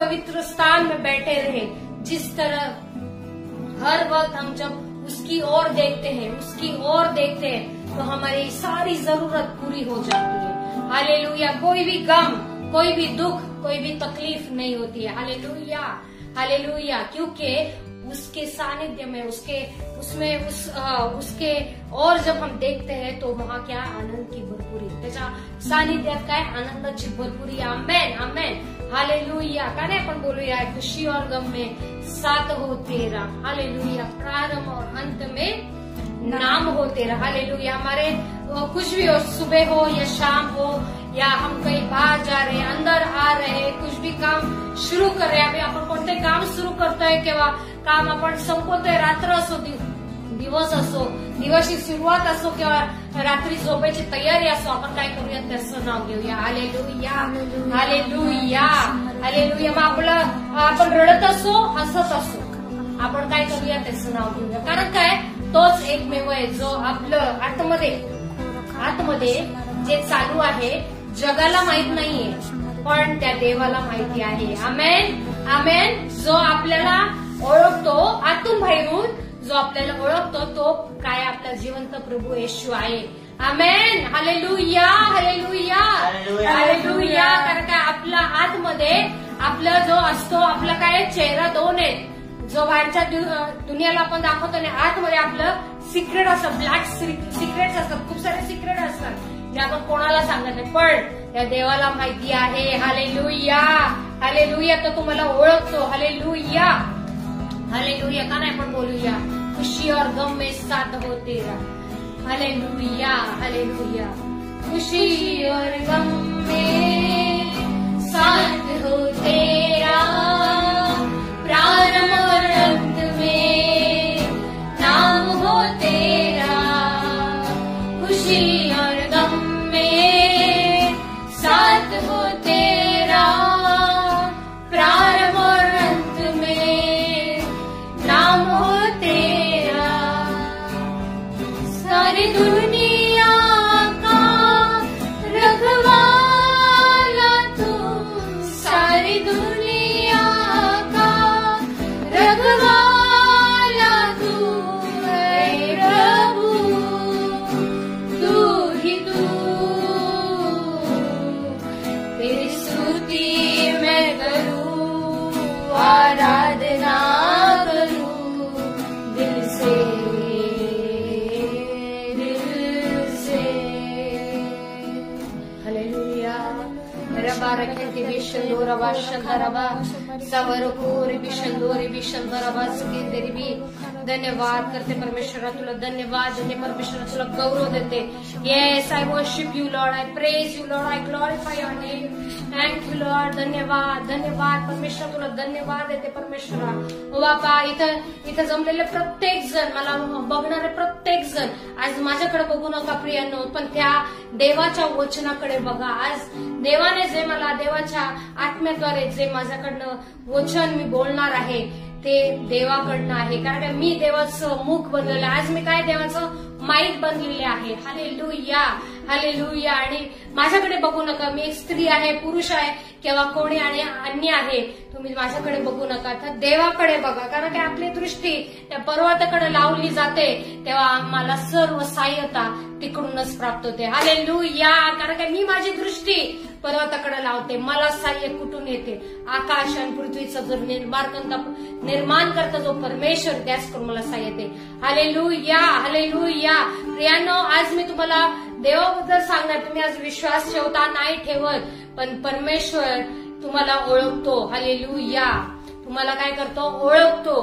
पवित्र स्थान में बैठे रहे। जिस तरह हर वक्त हम जब उसकी ओर देखते हैं तो हमारी सारी जरूरत पूरी हो जाती है। हालेलुया। कोई भी गम, कोई भी दुख, कोई भी तकलीफ नहीं होती है। Hallelujah, hallelujah. क्योंकि उसके सानिध्य में, उसके और जब हम देखते हैं तो वहाँ क्या आनंद की भरपुरी, त्याच्या सानिध्यात काय आनंदाची भरपुरी। आमेन, आमेन, हालेलुया। का नहीं अपन बोलूया, खुशी और गम में साथ हो तेरा। हालेलुया। प्रारंभ और अंत में नाम हो तेरा। हालेलुया। हमारे कुछ भी हो, सुबह हो या शाम हो, या हम कहीं बाहर जा रहे हैं, अंदर आ रहे हैं, कुछ भी काम सुरू कर रहे हैं, आपण कोणते काम सुरू करतोय किंवा काम आपण संपवतोय, रात्र असो दिवस असो, दिवसची सुरुवात असो किंवा रात्री झोपेची तयारी असो, आपण काय करूया, त्याचं नाव घेऊया। Hallelujah, hallelujah, hallelujah. मग आपण रडत असो, हसत असो, आपण काय करूया, त्याचं नाव घेऊया। कारण काय, तोच एकमेव आहे जो आपलं आतमध्ये जे चालू आहे, जगाला माहित नाहीये, पण त्या देवाला माहिती आहे। आमेन, आमेन। जो आपल्याला ओळखतो आतून बाहेरून, जो आपल्याला ओळखतो तो काय, आपला जिवंत प्रभू येशू आहे। आमेन, हालेलुया, हालेलुया, हालेलुया। कारण काय, आपला आतमध्ये आपला जो असतो, आपला काय चेहरा दोन आहे, जो बाहेरच्या दुनियाला आपण दाखवतो ना, आतमध्ये आपलं सिक्रेट असतं, ब्लॅक सिक्रेट्स असतात, खूप सारे सिक्रेट असतात जे आपण कोणाला सांगत नाही, पण त्या देवाला माहिती आहे। Hallelujah, hallelujah. तो तुम्हाला ओळखतो। Hallelujah, hallelujah. का नाही आपण बोलूया, खुशी और गम में साथ हो तेरा। Hallelujah, hallelujah. खुशी और गम में साथ हो तेरा, प्रारंभ और अंत में नाम हो तेरा। खुशी और गम में साथ हो तेरा, प्रारंभ और अंत में नाम हो तेरा। सारी दुनिया का रखवाला तू, सारी दुनिया का रखवाला तू है प्रभु, तू ही तू। तेरी स्तुति मैं करूं, आराधना करूं दिल से, दिल से। हालेलुया। रबा रखेंती बिशंदोरबा शंदरबा सवरकोरी बिशंदोरी बिशंदरबा सुकेंदरी भी। धन्यवाद करते परमेश्वरा, तुला धन्यवाद देते परमेश्वरा, तुला गौरव देते। Yes, I worship you Lord, I praise you Lord, I glorify your name. Thank you Lord. धन्यवाद, धन्यवाद परमेश्वर, तुला धन्यवाद देते परमेश्वरा। ओ बापा, इथं जमलेले प्रत्येक जण, मला बघणारे प्रत्येक जण, आज माझ्याकडे बघू नका प्रियांनो, पण त्या देवाच्या वचनाकडे बघा। आज देवाने जे मला, देवाच्या आत्म्याद्वारे जे माझ्याकडनं वचन मी बोलणार आहे ते देवाकडनं आहे। कारण मी देवाचं मुख बनलेलं आहे, आज मी काय देवाचं माईक बनलेले आहे। Hallelujah, hallelujah. आणि माझ्याकडे बघू नका, मी एक स्त्री आहे, पुरुष आहे किंवा कोणी आणि अन्य आहे, तुम्ही माझ्याकडे बघू नका, तर देवाकडे बघा। कारण की आपली दृष्टी त्या पर्वताकडे लावली जाते तेव्हा आम्हाला सर्व सहाय्यता तिकडूनच प्राप्त होते। हालेलुया। कारण की मी माझी दृष्टी पर्वताकडे लावते, मला सहाय्य कुठून येते, आकाश आणि पृथ्वीचं जर निर्माण करता जो परमेश्वर, त्याचकडून मला सहाय्य येते। Hallelujah, hallelujah. प्रियांनो, आज मी तुम्हाला देवाबद्दल सांगणार, तुम्ही आज विश्वास ठेवता नाही ठेवत, पण परमेश्वर तुम्हाला ओळखतो। हालेलुया। तुम्हाला काय करतो, ओळखतो।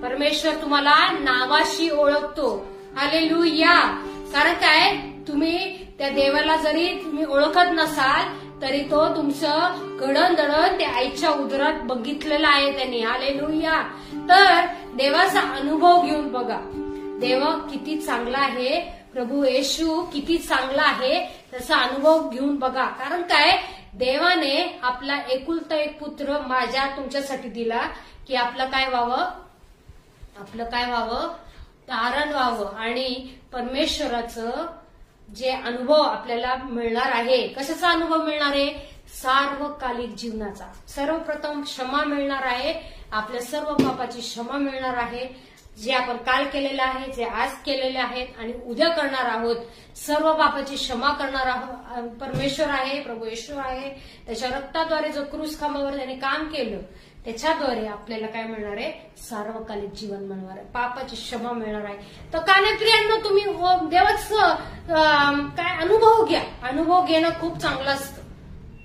परमेश्वर तुम्हाला नावाशी ओळखतो। हालेलुया। कारण काय, तुम्ही त्या देवाला जरी तुम्ही ओळखत नसाल तरी तो तुमचं घडण त्या आईच्या उदरात बघितलेलं आहे त्यांनी। हालेलुया। तर देवाचा अनुभव घेऊन बघा, देव किती चांगला आहे, प्रभू येशू किती चांगला आहे, त्याचा अनुभव घेऊन बघा। कारण काय, देवाने आपला एकुलता एक पुत्र माझ्या तुमच्यासाठी दिला की आपलं काय व्हावं, तारण व्हावं आणि परमेश्वराचं जे अनुभव आपल्याला मिळणार आहे, कशाचा अनुभव मिळणार आहे, सार्वकालिक जीवनाचा सर्वप्रथम क्षमा मिळणार आहे, आपल्या सर्व पापाची क्षमा मिळणार आहे, जे आपण काल केलेलं आहे, जे आज केलेले आहेत आणि उद्या करणार आहोत, सर्व पापाची क्षमा करणारा परमेश्वर आहे, प्रभू येशू आहे. त्याच्या रक्ताद्वारे जो क्रूस खांबावर त्याने काम केलं त्याच्याद्वारे आपल्याला काय मिळणार आहे, सार्वकालिक जीवन मिळणार आहे, पापाची क्षमा मिळणार आहे. तर कानेप्रियांनो तुम्ही देवाचं काय अनुभव घ्या. अनुभव घेणं खूप चांगलं असतं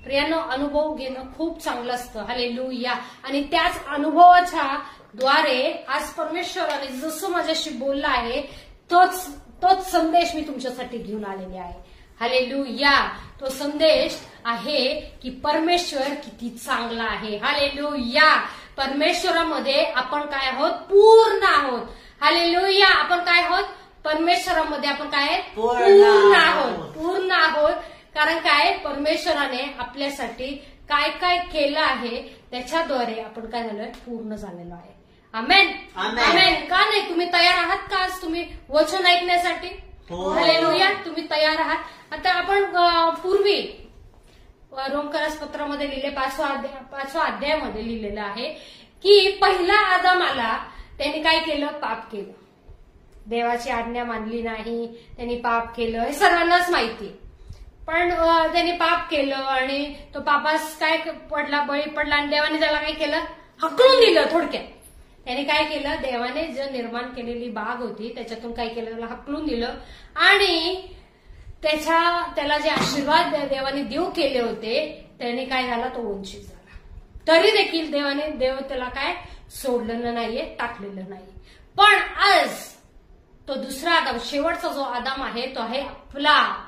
प्रियांनो, अनुभव घेणं खूप चांगलं असतं. हालेलुया. आणि त्याच अनुभवाच्या द्वारे आज परमेश्वराने जसं माझ्याशी बोलला आहे तोच संदेश मी तुमच्यासाठी घेऊन आलेले आहे. हालेलुया. तो संदेश आहे की परमेश्वर किती चांगला आहे. हालेलुया. परमेश्वरामध्ये आपण काय आहोत, पूर्ण आहोत. हालेलुया. आपण काय आहोत, परमेश्वरामध्ये आपण काय पूर्ण आहोत, पूर्ण आहोत. कारण काय, परमेश्वराने आपल्यासाठी काय काय केलं आहे त्याच्याद्वारे आपण काय झालं, पूर्ण झालेलो आहे. आमेन. आमेन. का नाही, तुम्ही तयार आहात का आज तुम्ही वचन ऐकण्यासाठी? हालेलुया. तुम्ही तयार आहात. आता आपण पूर्वी रोमकरास पत्रामध्ये लिहिले 5व्या अध्यायामध्ये लिहिलेलं आहे की पहिला आदम आला, त्यांनी काय केलं, पाप केलं, देवाची आज्ञा मानली नाही, त्यांनी पाप केलं, हे सर्वांनाच माहिती. पण त्यांनी पाप केलं आणि तो पापास काय पडला, बळी पडला आणि देवाने त्याला काय केलं, हकलून दिलं. थोडक्यात त्याने काय केलं, देवाने जे निर्माण केलेली बाग होती त्याच्यातून काय केलं, त्याला हकलून दिलं आणि त्याला जे आशीर्वाद देवाने देव केले होते त्याने काय झाला, तो वंचित झाला. तरी देखील देव त्याला काय सोडलेलं नाहीये, टाकलेलं नाही. पण आज तो दुसरा आदाम, शेवटचा जो आदाम आहे तो आहे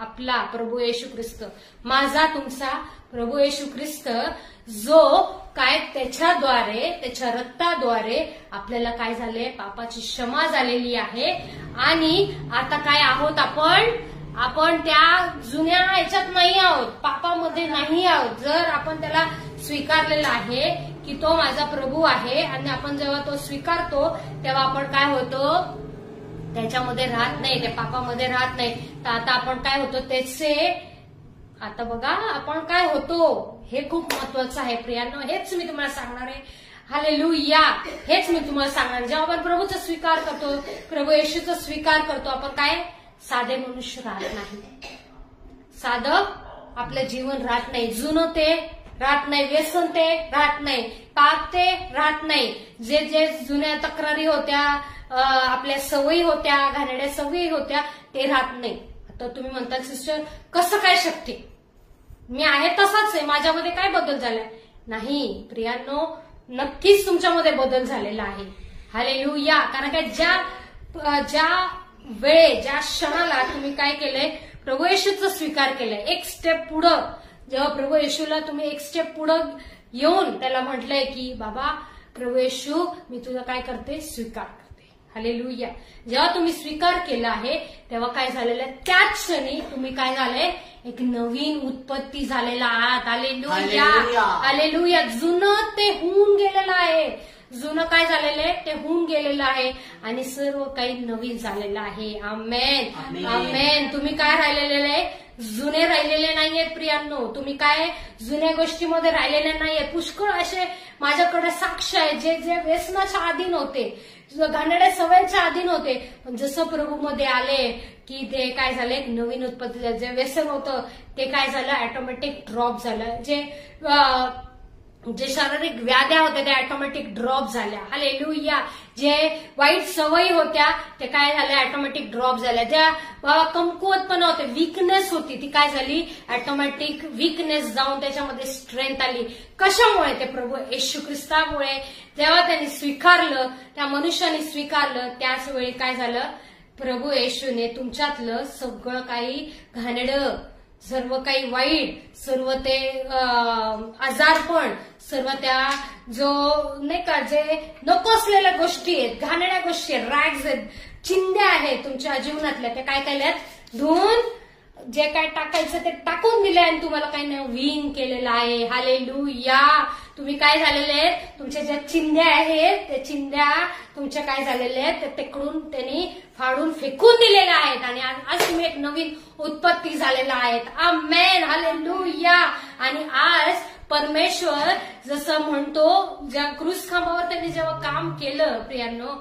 आपला प्रभू येशू ख्रिस्त, माझा तुमचा प्रभू येशू ख्रिस्त, जो काय त्याच्याद्वारे, त्याच्या रक्ताद्वारे आपल्याला काय झाले, पापाची क्षमा झालेली आहे. आणि आता काय आहोत आपण त्या जुन्या ह्याच्यात नाही आहोत, पापामध्ये नाही आहोत. जर आपण त्याला स्वीकारलेलं आहे की तो माझा प्रभू आहे आणि आपण जेव्हा तो स्वीकारतो तेव्हा आपण काय होतो, त्याच्यामध्ये राहत नाही, त्या पापामध्ये राहत नाही. तर आता आपण काय होतो त्याचे, आता बघा आपण काय होतो, हे खूप महत्वाचं आहे प्रियांनो. हेच मी तुम्हाला सांगणार आहे. हालेलुया. हेच मी तुम्हाला सांगणार. जेव्हा आपण प्रभूचा स्वीकार करतो, प्रभू येशूचा स्वीकार करतो, आपण काय साधे मनुष्य राहत नाही, साधं आपलं जीवन राहत नाही, जुनं ते राहत नाही, व्यसन ते राहत नाही, पाप ते राहत नाही, जे जुन्या तक्रारी होत्या, आपल्या सवयी होत्या, घाणेरड्या सवयी होत्या, ते राहत नाही. आता तुम्ही म्हणता सिस्टर कसं काय शक्य, मी आहे तसाच आहे, माझ्यामध्ये काय बदल झालाय? नाही प्रियांनो, नक्कीच तुमच्यामध्ये बदल झालेला आहे. हालेलुया. कारण काय ज्या वेळे, ज्या क्षणाला तुम्ही काय केलंय, प्रभू येशूचा स्वीकार केलाय, एक स्टेप पुढं, जेव्हा प्रभू येशूला तुम्ही एक स्टेप पुढं येऊन त्याला म्हटलंय की बाबा प्रभू येशू, मी तुझा काय करते, स्वीकार करते. हालेलुया. जेव्हा तुम्ही स्वीकार केला आहे तेव्हा काय झालेलं आहे, त्याच क्षणी तुम्ही काय झालंय, एक नवीन उत्पत्ती झालेला आहात. हालेलुया. हालेलुया. जुनं ते होऊन गेलेलं आहे, जुनं काय झालेलं आहे, ते होऊन गेलेलं आहे आणि सर्व काही नवीन झालेलं आहे. आमेन. आमेन. तुम्ही काय राहिलेले आहे, जुने राहिलेले नाहीयेत प्रियांनो. तुम्ही काय जुन्या गोष्टीमध्ये राहिलेले नाहीयेत. पुष्कळ असे माझ्याकडे साक्ष आहे जे व्यसनाच्या अधीन होते, घाणेरड्या सवयीच्या अधीन होते, पण जसं प्रभूमध्ये आले की ते काय झालं, एक नवीन उत्पत्ती झाली. जे व्यसन होतं ते काय झालं, ऑटोमॅटिक ड्रॉप झालं. जे शारीरिक व्याध्या होत्या त्या ऑटोमॅटिक ड्रॉप झाल्या. हालेलुया. जे वाईट सवयी होत्या ते काय झाल्या, ऑटोमॅटिक ड्रॉप झाल्या. ज्या कमकुवतपणा होते, वीकनेस होती, ती काय झाली, ऑटोमॅटिक वीकनेस जाऊन त्याच्यामध्ये स्ट्रेंथ आली. कशामुळे, ते प्रभू येशू ख्रिस्तामुळे. जेव्हा त्यांनी स्वीकारलं, त्या मनुष्याने स्वीकारलं, त्याच वेळी काय झालं, प्रभू येशूने तुमच्यातलं सगळं काही घाणेरडं, सर्व काही वाईट, सर्व ते आजारपण, सर्व त्या जो नाही का, जे नको असलेल्या गोष्टी आहेत, घाणेरड्या गोष्टी आहेत, रॅग्स आहेत, चिंध्या आहेत तुमच्या जीवनातल्या, त्या काय केल्यात, धुवून जे काय टाकायचं ते टाकून दिले आणि तुम्हाला काही नवीन केलेलं आहे. हालेलुया. तुम्ही काय झालेले आहेत, तुमच्या ज्या चिंध्या आहेत त्या चिंध्या तुमच्या काय झालेल्या आहेत, त्या तिकडून त्यांनी फाडून फेकून दिलेल्या आहेत आणि आज तुम्ही एक नवीन उत्पत्ती झालेला आहेत. आमेन, हालेलुया. आणि आज परमेश्वर जसं म्हणतो, ज्या क्रूस खांबावर त्यांनी जेव्हा काम केलं प्रियांनो,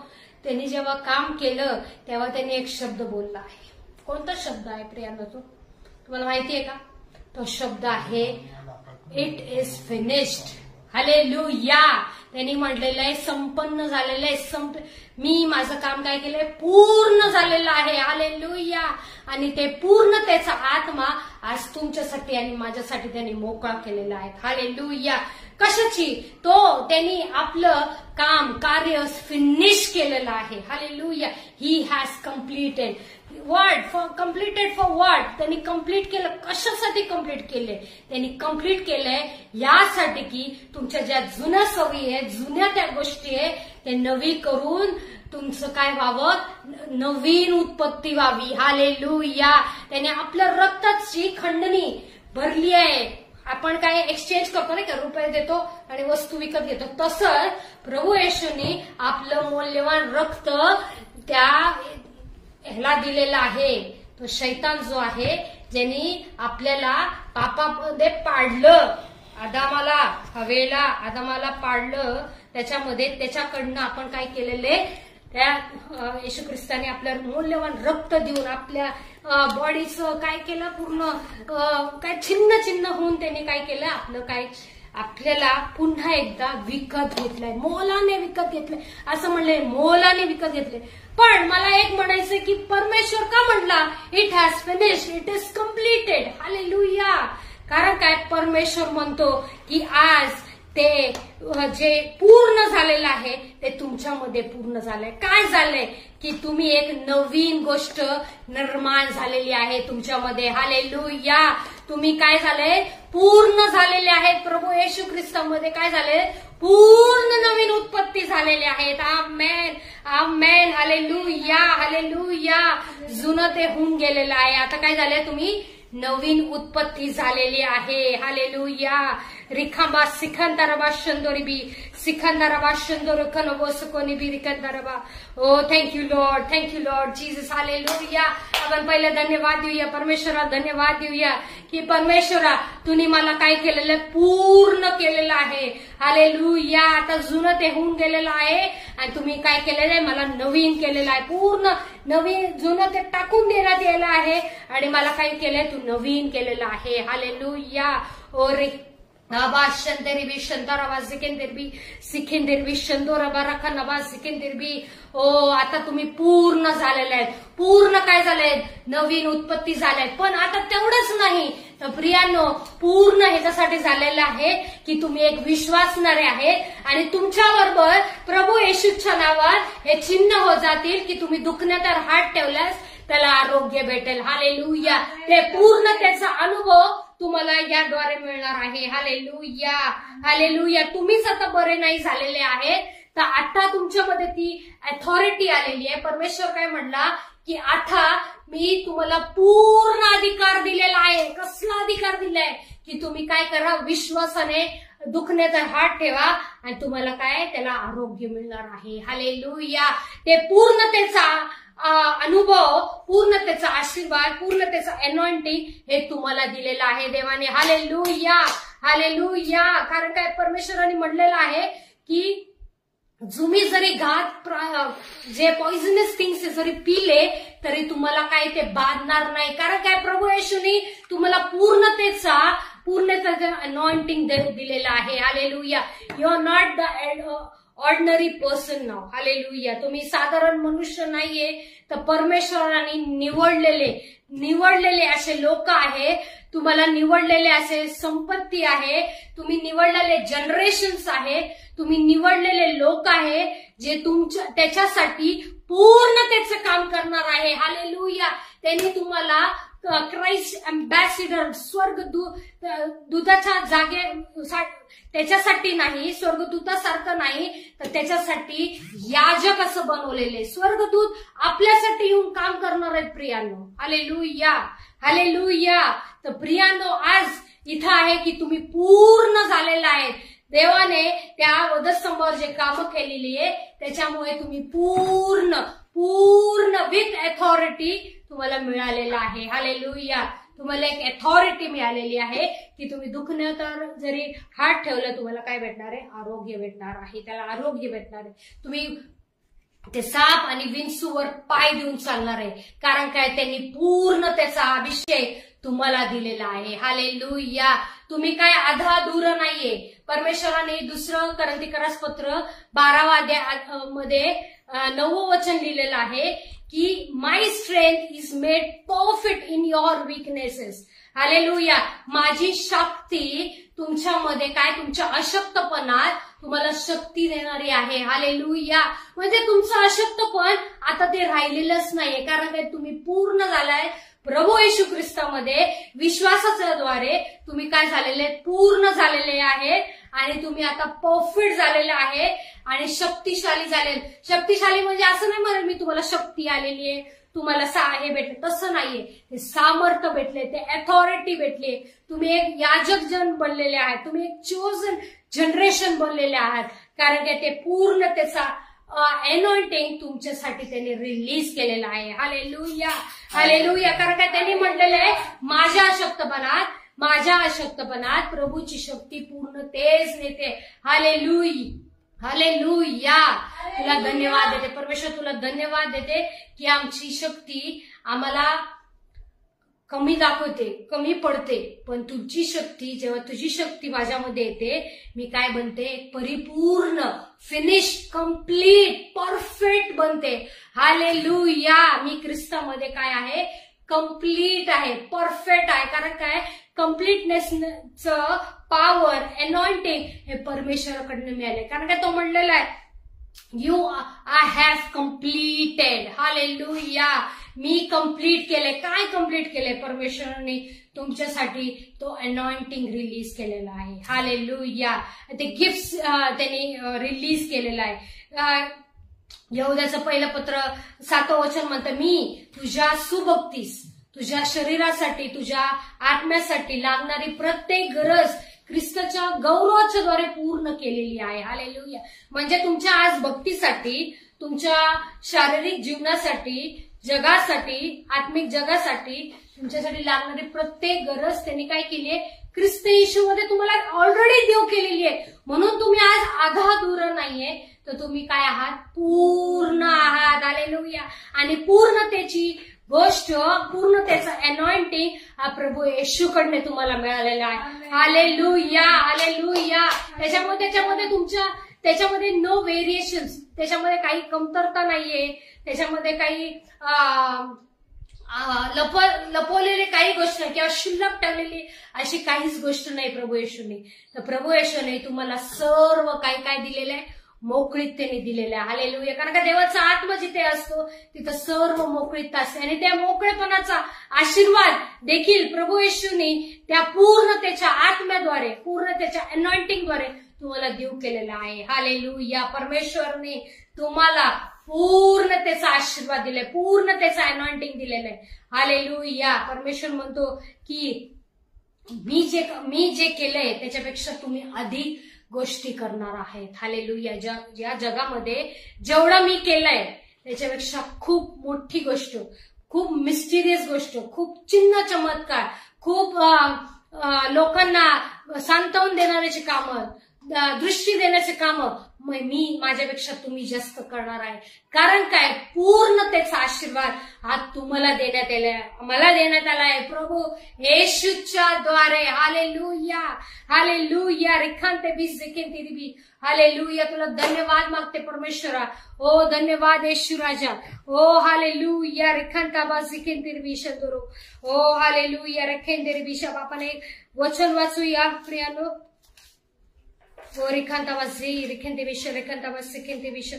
त्यांनी जेव्हा काम केलं तेव्हा त्यांनी एक शब्द बोलला आहे. कोणता शब्द आहे प्रियांनो? तो तुम्हाला माहिती आहे का? तो शब्द आहे इट इज फिनिश्ड. हालेलुया. त्यांनी म्हटलेलं आहे संपन्न झालेलं आहे, मी माझं काम काय केलंय, पूर्ण झालेलं आहे. हालेलुया. आणि ते पूर्णतेचा आत्मा आज तुमच्यासाठी आणि माझ्यासाठी त्यांनी मोकळा केलेला आहे. हालेलुया. कशाची? तो त्यांनी आपलं काम कार्य फिनिश केलेलं आहे. Hallelujah. He has completed. Completed for what? त्यांनी कम्प्लीट केलं. कशासाठी कम्प्लीट केले? त्यांनी कम्प्लीट केलंय यासाठी की तुमच्या ज्या जुन्या सवयी आहेत, जुन्या त्या गोष्टी आहेत, ते नवी करून तुमचं काय व्हावं, नवीन उत्पत्ती व्हावी. हालेलुया. त्याने आपल्या रक्ताची खंडणी भरली आहे. आपण काय एक्सचेंज करतो नाही का, रुपये देतो आणि वस्तू विकत घेतो, तसं प्रभू येशूने आपलं मौल्यवान रक्त त्या ह्याला दिलेला आहे. तो शैतान जो आहे, ज्यांनी आपल्याला पापामध्ये पाडलं, आदामाला पाडलं, त्याच्याकडनं आपण काय केलेले, त्या येशू ख्रिस्ताने आपल्या मौल्यवान रक्त देऊन आपल्या बॉडीचं काय केलं, पूर्ण काय छिन्न होऊन त्यांनी काय केलं, आपल्याला पुन्हा एकदा विकत घेतलंय, मोलाने विकत घेतलंय. असं म्हणले, मोलाने विकत घेतले. पण मला एक म्हणायचंय की परमेश्वर का म्हणला it has finished, it is completed. Hallelujah. कारण काय, परमेश्वर म्हणतो की आज ते जे पूर्ण झालेलं आहे ते तुमच्यामध्ये पूर्ण झालंय. काय झालंय की तुम्ही एक नवीन गोष्ट निर्माण झालेली आहे तुमच्यामध्ये. हालेलुया. तुम्ही काय झालंय, पूर्ण झालेले आहेत. प्रभू येशू ख्रिस्तामध्ये काय झाले, पूर्ण नवीन उत्पत्ती झालेली आहेत. Amen, amen. Hallelujah, hallelujah. जुनं ते होऊन गेलेलं आहे, आता काय झालंय, तुम्ही नवीन उत्पत्ती झालेली आहे. हालेलुया. रिखांबा सिखंदरबा शंदोरीबी सिखंदरबा शंदोर कनबोसकोनीबी रिखंदरबा. ओ थँक्यू लॉर्ड जीसस. हालेलुया. आपण पहिले धन्यवाद देऊया परमेश्वरा, धन्यवाद देऊया की परमेश्वरा तुम्ही मला काय केलेलं, पूर्ण केलेलं आहे. हालेलुया. आता जुनं ते होऊन गेलेलं आहे आणि तुम्ही काय केलेलं आहे, मला नवीन केलेलं आहे. पूर्ण नवीन, जुनं ते टाकून देण्यात यायला आहे आणि मला काय केलंय, तू नवीन केलेलं आहे. हालेलुया. ओ रे Abashanderbi Shandaraba Zikenderbi Sikenderbi Shandoraba Rakanaba Zikenderbi. ओ आता तुम्ही पूर्ण झालेले आहेत. पूर्ण काय झालंय, नवीन उत्पत्ती झालंय. पण आता तेवढंच नाही तर प्रियांनो, पूर्ण ह्याच्यासाठी झालेलं आहे की तुम्ही एक विश्वासणारे आहेत आणि तुमच्याबरोबर प्रभू येशूच्या नावावर हे चिन्ह हो जातील की तुम्ही दुखण्यावर हात ठेवल्यास त्याला आरोग्य भेटेल. हालेलुया. ते पूर्ण त्याचा अनुभव तुम्हाला याद्वारे मिळणार आहे. Hallelujah, hallelujah. तुम्हीच आता बरे नाही झालेले आहेत, तर आता तुमच्यामध्ये ती अथॉरिटी आलेली आहे. परमेश्वर काय म्हणला की आता मी तुम्हाला पूर्ण अधिकार दिलेला आहे. कसला अधिकार दिलाय की तुम्ही काय करा, विश्वासाने दुखण्याचा हात ठेवा आणि तुम्हाला काय, त्याला आरोग्य मिळणार आहे. हालेलुया. ते पूर्णतेचा अनुभव, पूर्णतेचा आशीर्वाद, पूर्णतेचा अनॉइंटिंग हे तुम्हाला दिलेलं आहे देवाने. Hallelujah, hallelujah. कारण काय, परमेश्वराने म्हटलेलं आहे की तुम्ही जरी जे पॉइझनस थिंग्स जरी पिले तरी तुम्हाला काय ते बाधणार नाही. कारण काय, प्रभू येशूनी तुम्हाला पूर्णतेचा अनॉइंटिंग दिलेला आहे. Hallelujah. You are not the ordinary person now. Hallelujah. तुम्ही साधारण मनुष्य नाहीये, तर परमेश्वराने निवडलेले असे लोक आहे. तुम्हाला निवडलेले असे संपत्ती आहे. तुम्ही निवडलेले जनरेशन्स आहे. तुम्ही निवडलेले लोक आहे जे त्याच्यासाठी पूर्णतेचं काम करणार आहे. हालेलुया. त्यांनी तुम्हाला क्राइस्ट अँबॅसिडर, स्वर्गदूताच्या जागे, त्याच्यासाठी नाही, स्वर्गदूतासारखं नाही, तर त्याच्यासाठी याजक असं बनवलेले. स्वर्गदूत आपल्यासाठी येऊन काम करणार आहेत प्रियांनो. Hallelujah, hallelujah. तर प्रियांनो, आज इथं आहे की तुम्ही पूर्ण झालेला आहे. देवाने त्या वधस्तंभावर जे कामं केलेली आहे त्याच्यामुळे तुम्ही पूर्ण पूर्ण विथ अथॉरिटी तुम्हाला मिळालेला आहे. हालेलुया. तुम्हाला एक अथॉरिटी मिळालेली आहे की तुम्ही दुखणं तर जरी हात ठेवलं तुम्हाला काय भेटणार आहे? आरोग्य भेटणार आहे. त्याला आरोग्य भेटणार आहे. तुम्ही ते साप आणि विंचूवर पाय देऊन चालणार आहे. कारण काय? त्यांनी पूर्ण त्याचा अभिषेक तुम्हाला दिलेला आहे. हालेलुया. तुम्ही काय अधाधूर नाहीये. परमेश्वराने 2 कोरिन्थियस पत्र 12 अध्यायामध्ये 9 वचन लिहिलेलं आहे की my strength is made perfect in your weaknesses. Hallelujah. माझी शक्ती तुमच्यामध्ये काय? तुमच्या अशक्तपणात तुम्हाला शक्ती देणारी आहे. हालेलुया. म्हणजे तुमचं अशक्तपण आता ते राहिलेलंच नाहीये. कारण काय? तुम्ही पूर्ण झालाय प्रभू येशू ख्रिस्तामध्ये. विश्वासाच्या द्वारे तुम्ही काय झालेले? पूर्ण झालेले आहे आणि तुम्ही आता परफेक्ट झालेले आहे आणि शक्तिशाली झाले. शक्तिशाली म्हणजे असं नाही म्हणेल मी तुम्हाला शक्ती आलेली आहे, तुम्हाला हे भेटले, तसं नाहीये. ते सामर्थ्य भेटले, ते अथॉरिटी भेटले. तुम्ही एक याजक जन बनलेले आहात. तुम्ही एक चोजन जनरेशन बनलेले आहात. कारण की ते पूर्ण त्याचा अनॉइंटिंग तुमच्यासाठी त्यांनी रिलीज केलेला आहे. हालेलुया. हालेलुया. कारण काय? त्यांनी म्हटलेलं आहे माझ्या अशक्तपणात प्रभूची शक्ती पूर्ण तेच नेते. हालेलुया. हालेलुया. तुला धन्यवाद देते परमेश्वर. तुला धन्यवाद देते की आमची शक्ती आम्हाला कमी दाखवते, कमी पडते, पण तुझी शक्ती, जेव्हा तुझी शक्ती माझ्यामध्ये येते मी काय बनते? परिपूर्ण, फिनिश, कंप्लीट, परफेक्ट बनते. हालेलुया. मी ख्रिस्तामध्ये काय आहे? कंप्लीट आहे, परफेक्ट आहे. कारण काय? कम्प्लीटनेसचं पॉवर, अनॉइंटिंग हे परमेश्वराकडनं मिळाले. कारण काय? तो म्हणलेला आहे I have completed. Hallelujah. Me complete केले. काय कंप्लीट केले? परमेश्वराने तुमच्यासाठी तो अनॉइंटिंग रिलीज केलेला आहे. हालेलुया. ते गिफ्ट्स त्यांनी रिलीज केलेला आहे. यहूदाचं पहिलं पत्र 7 वचन म्हणतं मी तुझ्या सुभक्तीस, तुझ्या शरीरासाठी, तुझ्या आत्म्यासाठी लागणारी प्रत्येक गरज ख्रिस्ताच्या गौरवाच्या द्वारे पूर्ण केलेली आहे. हालेलुया. म्हणजे तुमच्या आज भक्तीसाठी, तुमच्या शारीरिक जीवनासाठी, जगासाठी, आत्मिक जगासाठी, तुमच्यासाठी लागणारी प्रत्येक गरज त्यांनी काय केली आहे? ख्रिस्त येशूमध्ये तुम्हाला ऑलरेडी देव केलेली आहे. म्हणून तुम्ही आज आधाधूर नाहीये, तर तुम्ही काय आहात? पूर्ण आहात. हालेलुया. आणि पूर्णतेची गोष्ट, पूर्णतेचा अनॉइंटिंग हा प्रभू येशूकडने तुम्हाला मिळालेला आहे. हालेलुया. हालेलुया. त्याच्यामध्ये नो व्हेरिएशन्स, त्याच्यामध्ये काही कमतरता नाहीये, त्याच्यामध्ये काही लपवलेली काही गोष्ट नाही किंवा शिल्लक ठेवलेली अशी काहीच गोष्ट नाही प्रभू येशूने. तर प्रभू येशूने तुम्हाला सर्व काय काय दिलेलं आहे? मोकळीक त्यांनी दिलेलं आहे. हालेलुया. कारण का? देवाचा आत्मा जिथे असतो तिथं सर्व मोकळीकता असते आणि त्या मोकळेपणाचा आशीर्वाद देखील प्रभू येशूने त्या पूर्णतेच्या आत्म्याद्वारे, पूर्णतेच्या अनॉइंटिंगद्वारे तुम्हाला देऊ केलेला आहे. हालेलुया. परमेश्वरने तुम्हाला पूर्णतेचा आशीर्वाद दिलाय, पूर्णतेचा अनॉइंटिंग दिलेलं आहे. हालेलुया. परमेश्वर म्हणतो की मी जे केलंय त्याच्यापेक्षा तुम्ही अधिक गोष्टी करणार आहेत. हालेलुया. या जगामध्ये जेवढं मी केलंय त्याच्यापेक्षा खूप मोठी गोष्ट, खूप मिस्टिरियस गोष्ट, खूप चिन्ह चमत्कार, खूप लोकांना सांत्वन देणाऱ्याची कामं, दृष्टी देण्याचे कामं माझ्यापेक्षा तुम्ही जास्त करणार आहे. कारण काय? पूर्णतेचा आशीर्वाद आज तुम्हाला देण्यात आलाय, मला देण्यात आलाय प्रभू येशूच्या द्वारे. हालेलुया. हालेलुया. रिखांते बी जिखेंते बी. हालेलुया. तुला धन्यवाद मागते परमेश्वरा. ओ धन्यवाद येशू राजा. ओ हालेलुया. रिखांता बा जिखेंते बी शंदरो. ओ हालेलुया. रेखेंते बी. आपण एक वचन वाचूया प्रियानो. ओ रिखांतावासी रिखेंते विषय रिखांतावासी रिखेंते विषय.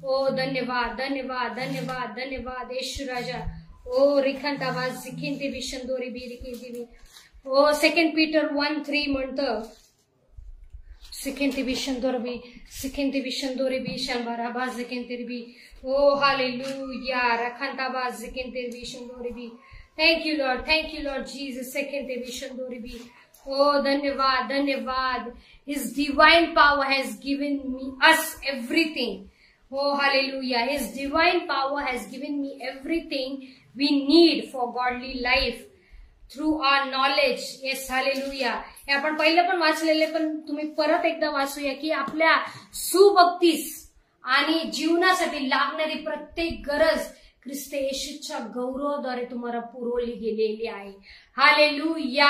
ओ धन्यवाद, धन्यवाद, धन्यवाद, धन्यवाद येशू राजा. ओ रिखांतावास रिखेंते विषंदोरी बी रिखेंते बी. ओ 2 पीटर 1:3 म्हणतं सिखेंते विषंदोर बी, सिखेंते विषंदोरी बी शंभराबाज रिखेंते बी. ओ हालेलुया. रखांताबाज रिखेंते विषंदोरी बी. Thank you lord, thank you lord Jesus. सिखेंते विषंदोरी बी. Oh, धन्यवाद धन्यवाद. His divine power has given us everything. Oh, hallelujah. His divine power has given me everything we need for godly life through our knowledge. Yes, hallelujah. हे आपण पहिले पण वाचलेले, पण तुम्ही परत एकदा वाचूया की आपल्या सुभक्तीस आणि जीवनासाठी लागणारी प्रत्येक गरज ख्रिस्त येशूच्या गौरवाद्वारे तुम्हाला पुरवली गेलेली आहे. हालेलुया.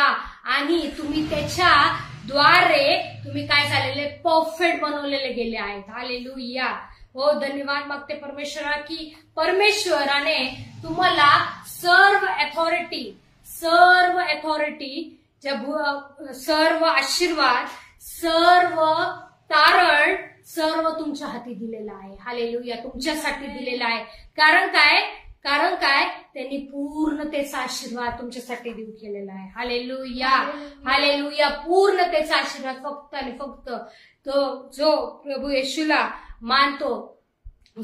आणि तुम्ही त्याच्या द्वारे तुम्ही काय झालेले, परफेक्ट बनवलेले गेले आहेत. हालेलुया. हो, धन्यवाद मागते परमेश्वरा की परमेश्वराने तुम्हाला सर्व अथॉरिटी, सर्व आशीर्वाद, सर्व तारण, सर्व तुमच्या हाती दिलेलं आहे. हालेलुया. तुमच्यासाठी दिलेलं आहे. कारण काय त्यांनी पूर्णतेचा आशीर्वाद तुमच्यासाठी देऊ केलेला आहे. हालेलुया. हालेलुया. पूर्णतेचा आशीर्वाद फक्त आणि फक्त तो जो प्रभू येशूला मानतो,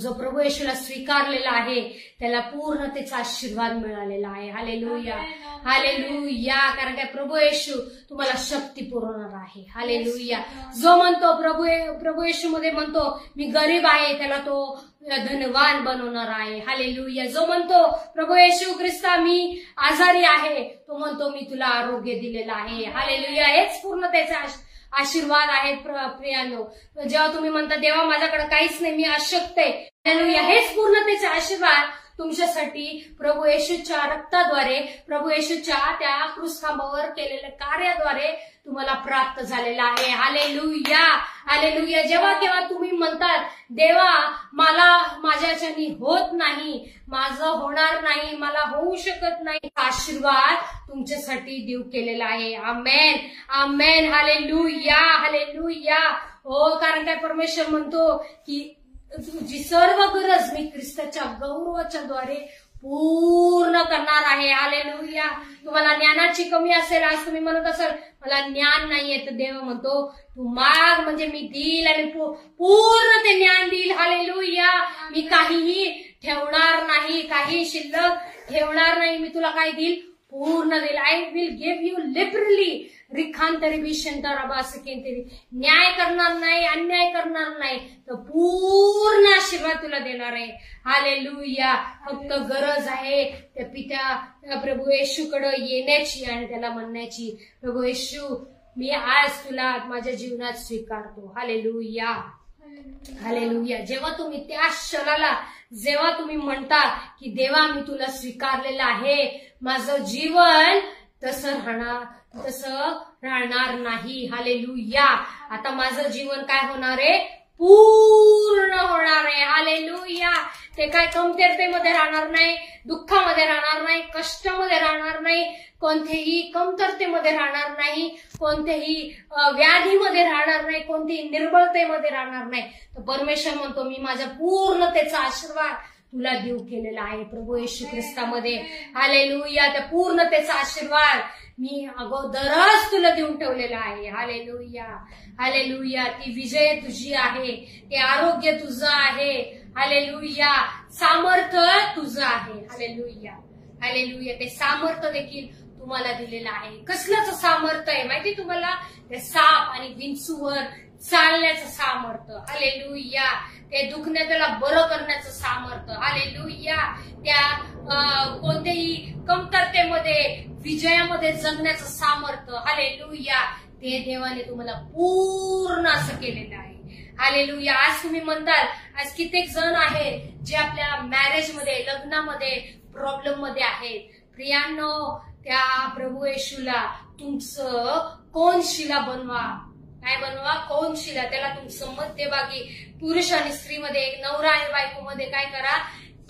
जो प्रभू येशूला स्वीकारलेला आहे, त्याला पूर्णतेचा आशीर्वाद मिळालेला आहे. हालेलुया. हालेलुया. कारण काय प्रभू येशू तुम्हाला शक्ती पुरवणार आहे. हालेलुया. जो म्हणतो प्रभू येशू मध्ये म्हणतो मी गरीब आहे, त्याला तो धनवान बनवणार आहे. हालेलुया. जो म्हणतो प्रभू येशू ख्रिस्ता मी आजारी आहे, तो म्हणतो मी तुला आरोग्य दिलेलं आहे. हालेलुया. हेच पूर्णतेचा आशीर्वाद आहेत प्रियांनो. जेव्हा तुम्ही म्हणता देवा माझ्याकडे काहीच नाही, मी अशक्त आहे, हालेलुया, हेच पूर्णतेचा आशीर्वाद तुमच्यासाठी प्रभू येशूच्या रक्ताद्वारे, प्रभू येशूच्या त्या क्रूसखांबावर केलेल्या कार्याद्वारे तुम्हाला प्राप्त झालेला आहे. हालेलुया. हालेलुया. जेव्हा केव्हा तुम्ही म्हणतात देवा मला माझ्याच्यानी होत नाही, माझं होणार नाही, मला होऊ शकत नाही, आशीर्वाद तुमच्यासाठी देऊ केलेला आहे. आमेन. आमेन. हालेलुया. हालेलुया. हो, कारण काय परमेश्वर म्हणतो की तुझी सर्व गरज मी ख्रिस्ताच्या गौरवाच्या द्वारे पूर्ण करणार आहे. हालेलुया. तुम्हाला ज्ञानाची कमी असेल, आज तुम्ही म्हणत असाल मला ज्ञान नाहीये, तर देव म्हणतो तू माग म्हणजे मी देईल आणि पूर्ण ते ज्ञान देईल. हालेलुया. मी काहीही ठेवणार नाही, काही शिल्लक ठेवणार नाही, मी तुला काय देईल, पूर्ण देईल. I will give you liberally. रिखांतरी विषंतर अबासकेंतरी. न्याय करणार नाही, अन्याय करणार नाही, तर पूर्ण आशीर्वाद तुला देणार आहे. हालेलुया. फक्त गरज आहे त्या पित्या प्रभू येशूकडे येण्याची आणि त्याला म्हणण्याची, प्रभू येशू मी आज तुला माझ्या जीवनात स्वीकारतो. हालेलुया. हालेलुया. जेव्हा तुम्ही त्या क्षणाला जेव्हा तुम्ही म्हणता की देवा मी तुला स्वीकारलेलं आहे, माझं जीवन तसं राहणार नाही. हालेलुया. आता माझं जीवन काय होणार आहे, पूर्ण होणार आहे. हालेलुया. ते काय कमतरतेमध्ये राहणार नाही, दुःखामध्ये राहणार नाही, कष्टामध्ये राहणार नाही, कोणत्याही कमतरतेमध्ये राहणार नाही, कोणत्याही व्याधीमध्ये राहणार नाही, कोणत्याही निर्बलतेमध्ये राहणार नाही. तर परमेश्वर म्हणतो मी माझ्या पूर्णतेचा आशीर्वाद तुला देऊ केलेला आहे प्रभू येशू ख्रिस्तामध्ये. हालेलुया. त्या पूर्णतेचा आशीर्वाद मी अगोदरच तुला देऊन ठेवलेला आहे. हालेलुया. हालेलुया. ती विजय तुझी आहे, ते आरोग्य तुझं आहे. हालेलुया. सामर्थ्य तुझं आहे. हालेलुया. हालेलुया. ते सामर्थ्य देखील तुम्हाला दिलेलं आहे. कसलंच सामर्थ्य आहे माहिती तुम्हाला, ते साप आणि विंचूवर चालण्याचं सामर्थ्य. हालेलुया. ते दुखणे त्याला बरं करण्याचं सामर्थ्य. हालेलुया. त्या कोणत्याही कमतरतेमध्ये विजयामध्ये जगण्याचं सामर्थ्य. हालेलुया. ते देवाने तुम्हाला पूर्ण असं केलेलं आहे. हालेलुया. आज तुम्ही म्हणताल, आज कित्येक जण आहेत जे आपल्या मॅरेजमध्ये, लग्नामध्ये प्रॉब्लेम मध्ये आहेत. प्रियांनो, त्या प्रभू येशूला तुमचं कोनशिला बनवा. काय बनवा, कोनशिला. त्याला तुमचं मध्यभागी पुरुष आणि स्त्रीमध्ये, एक नवरा आणि बायकोमध्ये काय करा,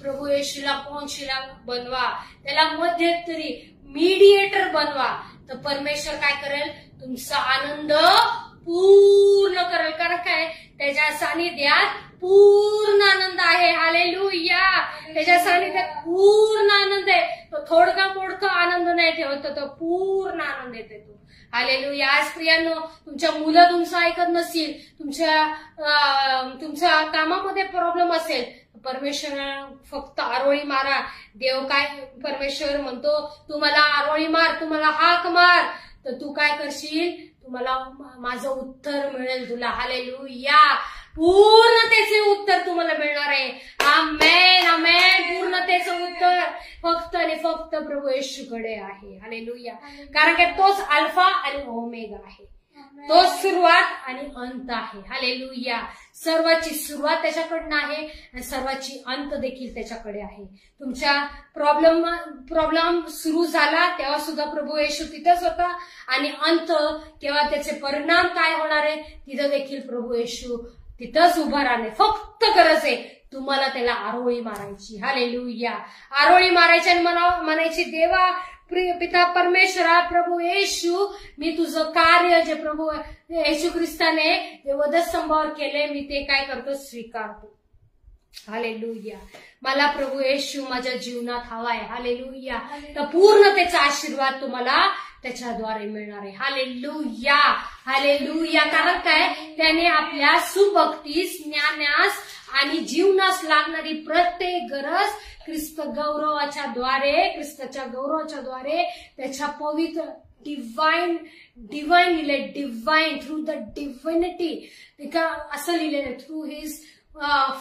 प्रभू येशूला कोनशिला बनवा. त्याला मध्यंतरी मीडिएटर बनवा. तर परमेश्वर काय करेल, तुमचा आनंद पूर्ण करेल. कारण काय, त्याच्या सानिध्यात पूर्ण आनंद आहे. हालेलुया. त्याच्या सानिध्यात पूर्ण आनंद आहे. तो थोडका मोडका आनंद नाही ठेवत, तो पूर्ण आनंद येते तो. हालेलुया. आज प्रियांनो, तुमच्या मुलं तुमचं ऐकत नसतील, तुमच्या कामामध्ये प्रॉब्लेम असेल, परमेश्वर फक्त आरोळी मारा. देव काय परमेश्वर म्हणतो, तू मला आरोळी मार, तू मला हाक मार, तर तू काय करशील, तुम्हाला माझं उत्तर मिळेल तुला. हालेलुया. पूर्णतेचे उत्तर तुम्हाला मिळणार आहे. आमेन आमेन. पूर्णतेचं उत्तर फक्त आणि फक्त प्रभू येशूकडे आहे. हालेलुया. कारण की तोच अल्फा आणि ओमेगा आहे, तोच सुरुवात आणि अंत आहे. हालेलुया. सर्वाची सुरुवात त्याच्याकडनं आहे आणि सर्वाची अंत देखील त्याच्याकडे आहे. तुमच्या प्रॉब्लेम सुरू झाला तेव्हा सुद्धा प्रभू येशू तिथंच होता, आणि अंत केव्हा त्याचे परिणाम काय होणार आहे तिथं देखील प्रभू येशू तिथंच उभा राहणे. फक्त गरज आहे तुम्हाला त्याला आरोळी मारायची. हालेलुया. आरोळी मारायची आणि म्हणायची, देवा प्रिय पिता परमेश्वरा, प्रभू येशू, मी तुझं कार्य जे प्रभू येशू ख्रिस्ताने ते वधस्तंभावर केले, मी ते काय करतो, स्वीकारतो. हालेलुया. मला प्रभू येशू माझ्या जीवनात हवाय. हालेलुया. तर पूर्णतेचा आशीर्वाद तुम्हाला त्याच्याद्वारे मिळणार आहे. हालेलुया. हालेलुया. कारण काय, त्याने आपल्या सुभक्तीस, ज्ञानास आणि जीवनास लागणारी प्रत्येक गरज ख्रिस्ताच्या गौरवाच्या त्याच्या पवित्र डिवाइन थ्रू द डिव्हिनिटी असं लिहिलेलं आहे, through his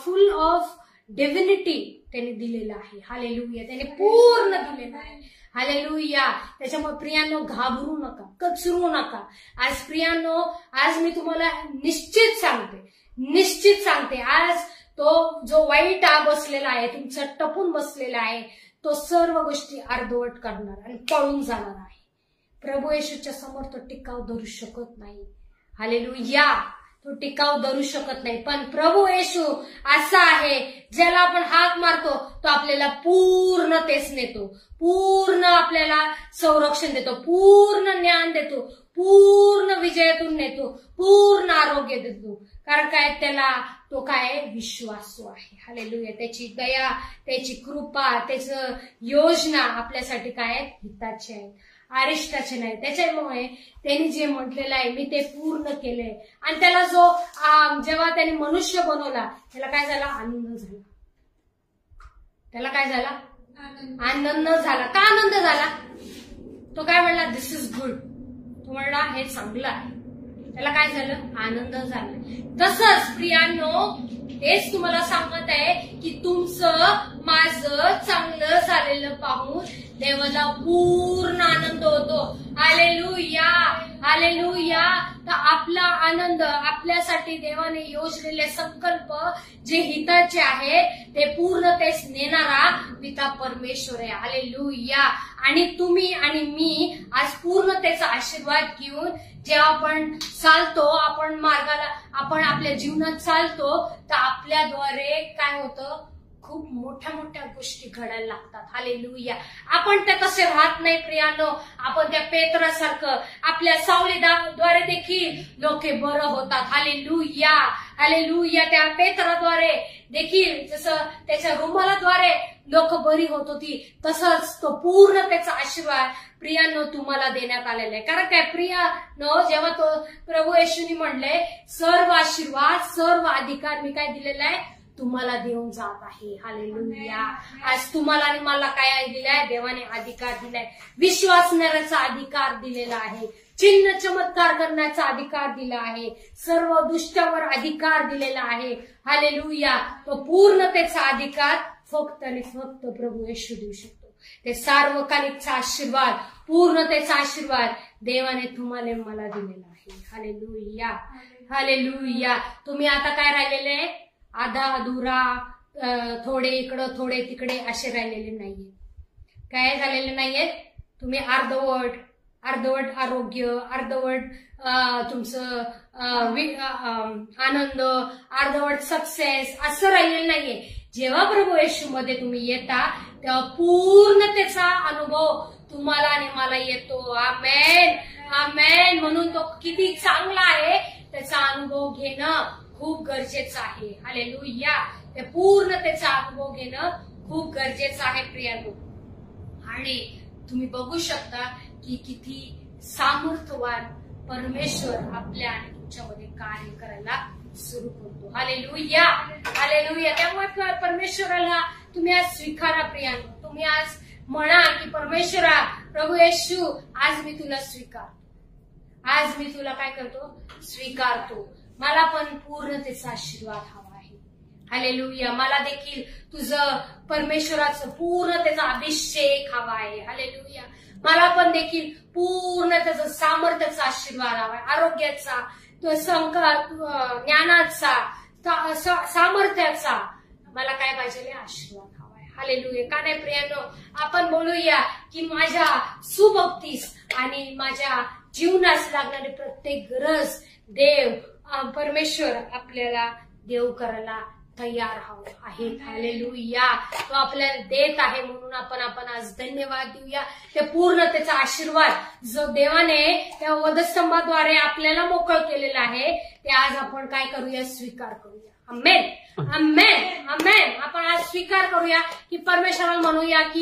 full of divinity त्याने दिलेलं आहे. हालेलुया. त्याने पूर्ण दिलेलं आहे. हालेलुया. त्याच्यामुळे प्रियांनो, घाबरू नका, कचरू नका. आज प्रियांनो, आज मी तुम्हाला निश्चित सांगते, आज तो जो वाईट बसलेला आहे, तुमचा टपून बसलेला आहे, तो सर्व गोष्टी अर्धवट करणार आणि पळून जाणार आहे. प्रभू येशूच्या समोर तो टिकाव धरू शकत नाही. हालेलुया. तो टिकाव धरू शकत नाही. पण प्रभू येशू असा आहे, ज्याला आपण हाक मारतो तो आपल्याला पूर्णतेस नेतो, पूर्ण आपल्याला संरक्षण देतो, पूर्ण ज्ञान देतो, पूर्ण विजयातून नेतो, पूर्ण आरोग्य देतो. कारण काय, त्याला तो काय विश्वासू आहे. हालेलुया. त्याची दया, त्याची कृपा, त्याचं योजना आपल्यासाठी काय हिताचे आहेत, अरिष्टाचे नाही. त्याच्यामुळे त्यांनी जे म्हटलेलं आहे, मी ते पूर्ण केलंय. आणि त्याला जेव्हा त्याने मनुष्य बनवला, त्याला काय झाला, आनंद झाला. त्याला काय झाला, आनंद झाला. का आनंद झाला, तो काय म्हणला, दिस इज गुड. तो म्हणला हे चांगलं आहे. त्याला काय झालं, आनंद झाला. तसंच प्रियांनो, हेच तुम्हाला सांगत आहे की तुमचं माझं चांगलं झालेलं पाहून देवाला पूर्ण आनंद होतो. हालेलुया. हालेलुया. तर आपला आनंद, आपल्यासाठी देवाने योजलेले संकल्प जे हिताचे आहेत ते पूर्णतेस नेणारा पिता परमेश्वर आहे. हालेलुया. आणि तुम्ही आणि मी आज पूर्णतेचा आशीर्वाद घेऊन जेव्हा आपण चालतो, आपण मार्गाला, आपण आपल्या जीवनात चालतो, तर आपल्याद्वारे काय होतं, खूप मोठ्या मोठ्या गोष्टी घडायला लागतात. हालेलुया. आपण त्या तसे राहत नाही प्रियांनो. आपण त्या पेत्रासारखं आपल्या सावलीद्वारे देखील लोके बरं होतात. हालेलुया. हालेलुया. त्या पेत्राद्वारे देखील जसं त्याच्या रुमालाद्वारे लोक बरी होत होती, तसंच तो पूर्ण त्याचा आशीर्वाद प्रियांनो तुम्हाला देण्यात आलेला आहे. कारण काय प्रियांनो, जेव्हा तो प्रभू येशूनी म्हणले, सर्व आशीर्वाद, सर्व अधिकार मी काय दिलेला आहे, तुम्हाला देऊन जात आहे. हालेलुया. आज तुम्हाला आणि मला काय दिलाय, देवाने अधिकार दिलाय. विश्वासणाऱ्याचा अधिकार दिलेला आहे, चिन्ह चमत्कार करण्याचा अधिकार दिला आहे, सर्व दुष्टावर अधिकार दिलेला आहे. हालेलुया. तो पूर्णतेचा अधिकार फक्त आणि फक्त प्रभू येशू देऊ शकतो. ते सार्वकालिकचा आशीर्वाद, पूर्णतेचा आशीर्वाद देवाने तुम्हाला मला दिलेला आहे. हालेलुया. हालेलुया. तुम्ही आता काय राहिलेले, आधा अधुरा, थोडे इकडं थोडे तिकडे असे राहिलेले नाहीये. काय झालेले नाहीये, तुम्ही अर्धवट आरोग्य, अर्धवट तुमचं आनंद, अर्धवट सक्सेस असं राहिलेलं नाहीये. जेव्हा प्रभू येशू मध्ये तुम्ही येता तेव्हा पूर्णतेचा अनुभव तुम्हाला आणि मला येतो. आमेन. आमेन. म्हणून तो किती चांगला आहे त्याचा अनुभव घेणं खूप गरजेचं आहे. हालेलुया. ते पूर्णतेचा अनुभव घेणं खूप गरजेचं आहे प्रियांनो. आणि तुम्ही बघू शकता की किती सामर्थ्यवान परमेश्वर आपल्या आणि तुमच्यामध्ये कार्य करायला सुरू करतो. हालेलुया. हालेलुया. त्यामुळे परमेश्वराला तुम्ही आज स्वीकारा प्रियांनो. तुम्ही आज म्हणा की परमेश्वरा, प्रभू येशू, आज मी तुला स्वीकारतो. आज मी तुला काय करतो, स्वीकारतो. मला पण पूर्णतेचा आशीर्वाद हवा आहे. हालेलुया. मला देखील तुझं परमेश्वराचं पूर्णतेचा अभिषेक हवा आहे. हालेलुया. मला पण देखील पूर्ण त्याचा सामर्थ्याचा आशीर्वाद हवा आहे, आरोग्याचा, ज्ञानाचा, सामर्थ्याचा. मला काय पाहिजे, आशीर्वाद हवा आहे. हालेलुया. का नाही प्रियांनो, आपण बोलूया की माझ्या सुबक्तीस आणि माझ्या जीवनास लागणारी प्रत्येक गरज देव परमेश्वर आपल्याला देव करायला तयार आहेत. हालेलुया. तो आपल्याला देत आहे, म्हणून आपण आज धन्यवाद देऊया. ते पूर्णतेचा आशीर्वाद जो देवाने त्या वधस्तंभाद्वारे आपल्याला मोकळ केलेला आहे, ते आज आपण काय करूया, स्वीकार करूया. आमेन, आमेन, आमेन. आपण आज स्वीकार करूया की परमेश्वराला म्हणूया की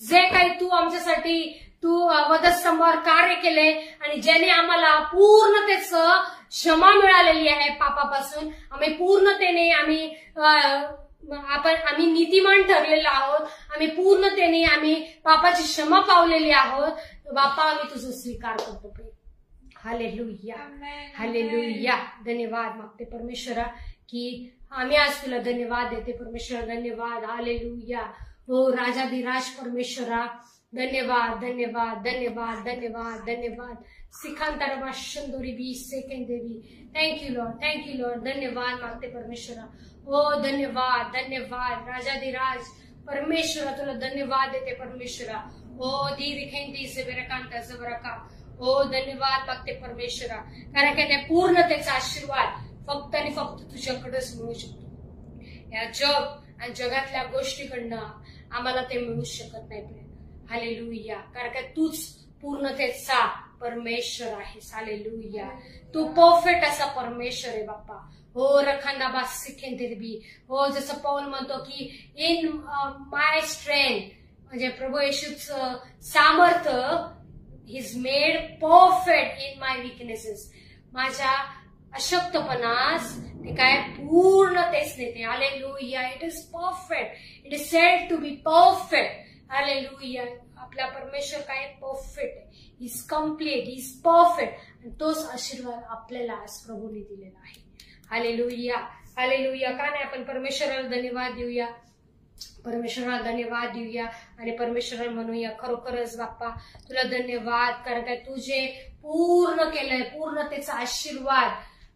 जे काही तू आमच्यासाठी तू वधस्तंभावर कार्य केले आणि ज्याने आम्हाला पूर्णतेचं क्षमा मिळालेली आहे पापापासून, आम्ही पूर्णतेने आम्ही नीतिमान ठरलेलो आहोत, आम्ही पूर्णतेने पापाची क्षमा पावलेली आहोत. बापा आम्ही तुझं स्वीकार करतो. Hallelujah, hallelujah. धन्यवाद मागते परमेश्वरा की आम्ही आज तुला धन्यवाद देते परमेश्वर. धन्यवाद. हालेलुया. हो राजाधिराज परमेश्वरा, धन्यवाद, धन्यवाद, धन्यवाद, धन्यवाद, धन्यवाद. सिखांतरबा शंदोरी बी सेकेंदेवी. Thank you lord, thank you lord. धन्यवाद मागते परमेश्वरा. हो धन्यवाद, धन्यवाद राजाधिराज परमेश्वरा, तुला धन्यवाद देते परमेश्वरा. हो धीरिखेंदी सेबरकांता जबरका. हो धन्यवाद मागते परमेश्वरा, कारण की त्या पूर्णतेचा आशीर्वाद फक्त आणि फक्त तुझ्याकडेच मिळू शकतो. या जग आणि जगातल्या गोष्टीकडनं आम्हाला ते मिळू शकत नाही. हालेलुया. कारण की तूच पूर्णतेचा परमेश्वर आहेस. हालेलुया. तू परफेक्ट असा परमेश्वर आहे बाप्पा. हो रखांना बास सिखेंदेवी. हो जसं पौल म्हणतो की इन माय स्ट्रेंथ, म्हणजे प्रभू येशूचं सामर्थ्य is made perfect in my weaknesses. माझ्या अशक्तपणास ते काय पूर्णतेच नेते. Hallelujah. It is perfect. It is said to be perfect. Hallelujah. आपला परमेश्वर काय परफेक्ट आहे. Is complete, is perfect. आणि तोच आशीर्वाद आपल्याला आज प्रभूने दिलेला आहे. Hallelujah, hallelujah. का नाही आपण परमेश्वराला धन्यवाद देऊया, परमेश्वराला धन्यवाद देऊया आणि परमेश्वराला म्हणूया खरोखरच बाप्पा तुला धन्यवाद. कारण काय तू जे पूर्ण केलंय, पूर्णतेचा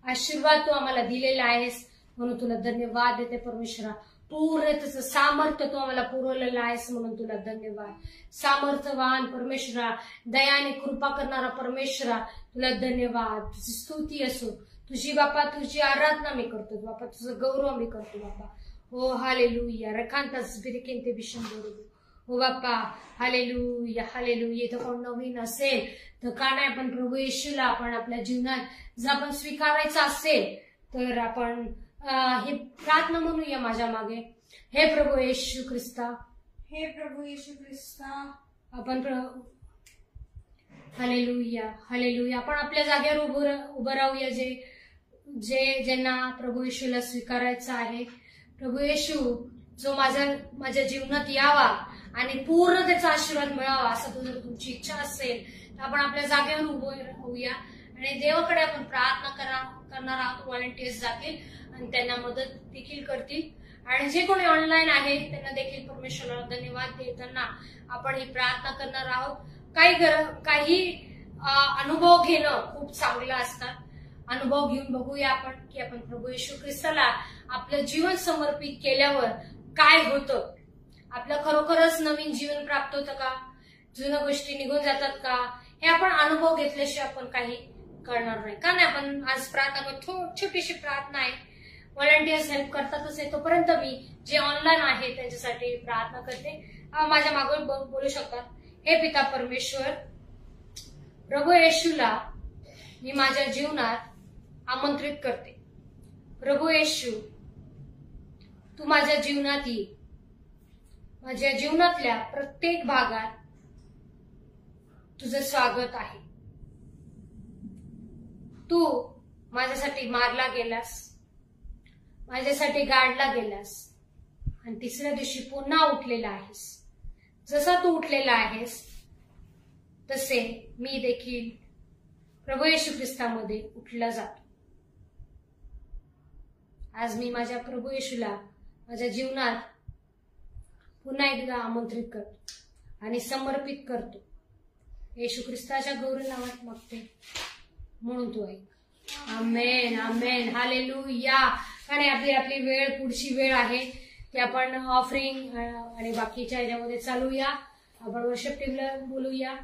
आशीर्वाद तू आम्हाला दिलेला आहेस, म्हणून तुला धन्यवाद देते परमेश्वरा. पूर्णतेचं सामर्थ्य तू आम्हाला पुरवलेलं आहेस, म्हणून तुला धन्यवाद. सामर्थ्यवान परमेश्वरा, दयाने कृपा करणारा परमेश्वरा, तुला धन्यवाद. तुझी स्तुती असो, तुझी बापा तुझी आराधना मी करतो बापा, तुझं गौरव मी करतो बापा. हो हालेलुया. रखांताच बिरकेंते बिशंदोरू. हो बाप्पा हालेलुया, हालेलुया. इथं कोण नवीन असेल तर का नाही आपण प्रभू येशूला आपण आपल्या जीवनात जर आपण स्वीकारायचं असेल तर आपण हे प्रार्थना म्हणूया माझ्या मागे. हे प्रभू येशू ख्रिस्ता, हे प्रभू येशू ख्रिस्ता. आपण हालेलुया, हालेलुया. आपण आपल्या जागेवर उभं राहूया जे ज्यांना प्रभू येशूला स्वीकारायचं आहे. प्रभू येशू जो माझ्या जीवनात यावा आणि पूर्ण त्याचा आशीर्वाद मिळावा असं जर तुमची इच्छा असेल तर आपण आपल्या जागेवर उभं राहूया आणि देवाकडे आपण प्रार्थना करणार आहोत. व्हॉलंटियर्स जातील आणि त्यांना मदत देखील करतील आणि जे कोणी ऑनलाईन आहे त्यांना देखील परमेश्वराला धन्यवाद देताना आपण ही प्रार्थना करणार आहोत. काही अनुभव घेणं खूप चांगलं असतात. अनुभव घेऊन बघूया आपण की आपण प्रभू येशू ख्रिस्ताला आपलं जीवन समर्पित केल्यावर काय होतं. आपलं खरोखरच नवीन जीवन प्राप्त होतं का, जुन्या गोष्टी निघून जातात का, हे आपण अनुभव घेतल्याशिवाय आपण काही करणार नाही. का नाही आपण आज प्रार्थना छोटीशी प्रार्थना आहे, व्हॉलंटियर्स हेल्प करतातच आहे. तोपर्यंत मी जे ऑनलाईन आहे त्यांच्यासाठी प्रार्थना करते. माझ्या मागे बोलू शकतात. हे पिता परमेश्वर, प्रभू येशूला मी माझ्या जीवनात आमंत्रित करते. प्रभू येशू तू माझ्या जीवनात ये. माझ्या जीवनातल्या प्रत्येक भागात तुझं स्वागत आहे. तू माझ्यासाठी मारला गेलास, माझ्यासाठी गाडला गेलास आणि तिसऱ्या दिवशी पुन्हा उठलेला आहेस. जसा तू उठलेला आहेस तसे मी देखील प्रभू येशू ख्रिस्तामध्ये उठला जातो। आज मी माझ्या प्रभू येशूला माझ्या जीवनात पुन्हा एकदा आमंत्रित करतो आणि समर्पित करतो। येशू ख्रिस्ताच्या गौरव नावात मागते म्हणून तू ऐक। आमेन आमेन हालेलुया। आणि आपली वेळ पुढची वेळ आहे की आपण ऑफरिंग आणि बाकीच्या याच्यामध्ये चालूया। आपण वर्शिप टीमला बोलूया।